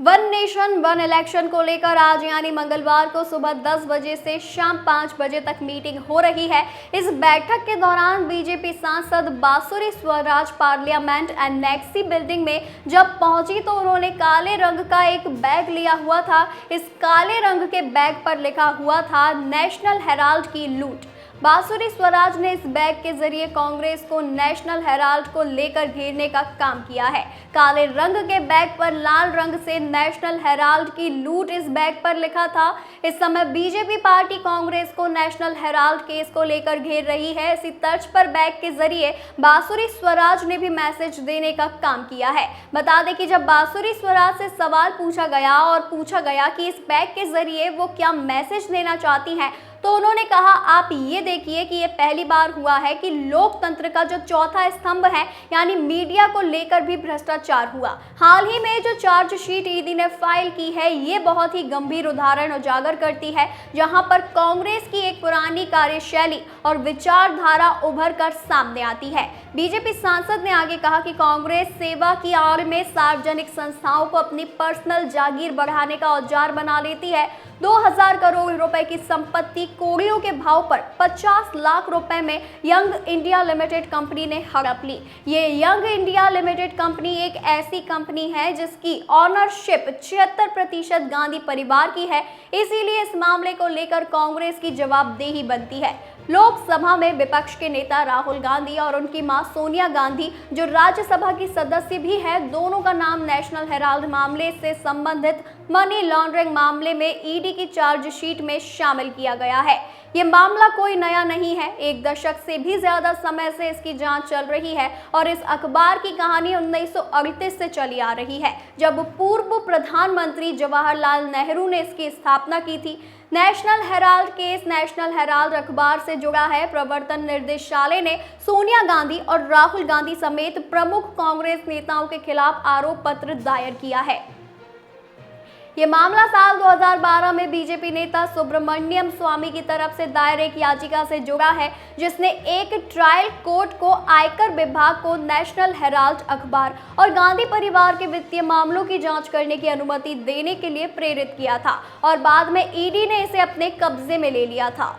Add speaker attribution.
Speaker 1: One nation one election को लेकर आज यानी मंगलवार को सुबह 10 बजे से शाम 5 बजे तक मीटिंग हो रही है। इस बैठक के दौरान बीजेपी सांसद बांसुरी स्वराज पार्लियामेंट एनेक्सी बिल्डिंग में जब पहुंची तो उन्होंने काले रंग का एक बैग लिया हुआ था। इस काले रंग के बैग पर लिखा हुआ था नेशनल हेराल्ड की लूट। बांसुरी स्वराज ने इस बैग के जरिए कांग्रेस को नेशनल हेराल्ड को लेकर घेरने का काम किया है। काले रंग के बैग पर लाल रंग से नेशनल हेराल्ड की लूट इस बैग पर लिखा था। इस समय बीजेपी पार्टी कांग्रेस को नेशनल हेराल्ड केस को लेकर घेर रही है। इसी तर्ज पर बैग के जरिए बांसुरी स्वराज ने भी मैसेज देने का काम किया है। बता दें कि जब बांसुरी स्वराज से सवाल पूछा गया कि इस बैग के जरिए वो क्या मैसेज देना चाहती हैं, तो उन्होंने कहा, आप ये देखिए कि ये पहली बार हुआ है कि लोकतंत्र का जो चौथा स्तंभ है यानी मीडिया को लेकर भी भ्रष्टाचार हुआ। हाल ही में जो चार्जशीट ईडी ने फाइल की है ये बहुत ही गंभीर उदाहरण उजागर करती है, जहां पर कांग्रेस की एक पुरानी कार्यशैली और विचारधारा उभर कर सामने आती है। बीजेपी सांसद ने आगे कहा कि कांग्रेस सेवा की आड़ में सार्वजनिक संस्थाओं को अपनी पर्सनल जागीर बढ़ाने का औजार बना लेती है। 2000 करोड़ रुपए की संपत्ति कौड़ियों के भाव पर 50 लाख रुपए में यंग इंडिया लिमिटेड कंपनी ने हड़प ली। ये यंग इंडिया लिमिटेड कंपनी एक ऐसी कंपनी है जिसकी ऑनरशिप 76% गांधी परिवार की है। इसीलिए इस मामले को लेकर कांग्रेस की जवाबदेही बनती है। लोकसभा में विपक्ष के नेता राहुल गांधी और उनकी मां सोनिया गांधी, जो राज्यसभा की सदस्य भी है, दोनों का नाम नेशनल हेराल्ड मामले से संबंधित मनी लॉन्ड्रिंग मामले में ईडी की चार्जशीट में शामिल किया गया है। ये मामला कोई नया नहीं है, एक दशक से भी ज्यादा समय से इसकी जांच चल रही है और इस अखबार की कहानी 1938 से चली आ रही है, जब पूर्व प्रधानमंत्री जवाहरलाल नेहरू ने इसकी स्थापना की थी। National Herald case national Herald अखबार से जुड़ा है। प्रवर्तन निर्देशालय ने सोनिया गांधी और राहुल गांधी समेत प्रमुख कांग्रेस नेताओं के खिलाफ आरोप पत्र दायर किया है। ये मामला साल 2012 में बीजेपी नेता सुब्रमण्यम स्वामी की तरफ से दायर एक याचिका से जुड़ा है, जिसने एक ट्रायल कोर्ट को, आयकर विभाग को नेशनल हेराल्ड अखबार और गांधी परिवार के वित्तीय मामलों की जांच करने की अनुमति देने के लिए प्रेरित किया था और बाद में ईडी ने इसे अपने कब्जे में ले लिया था।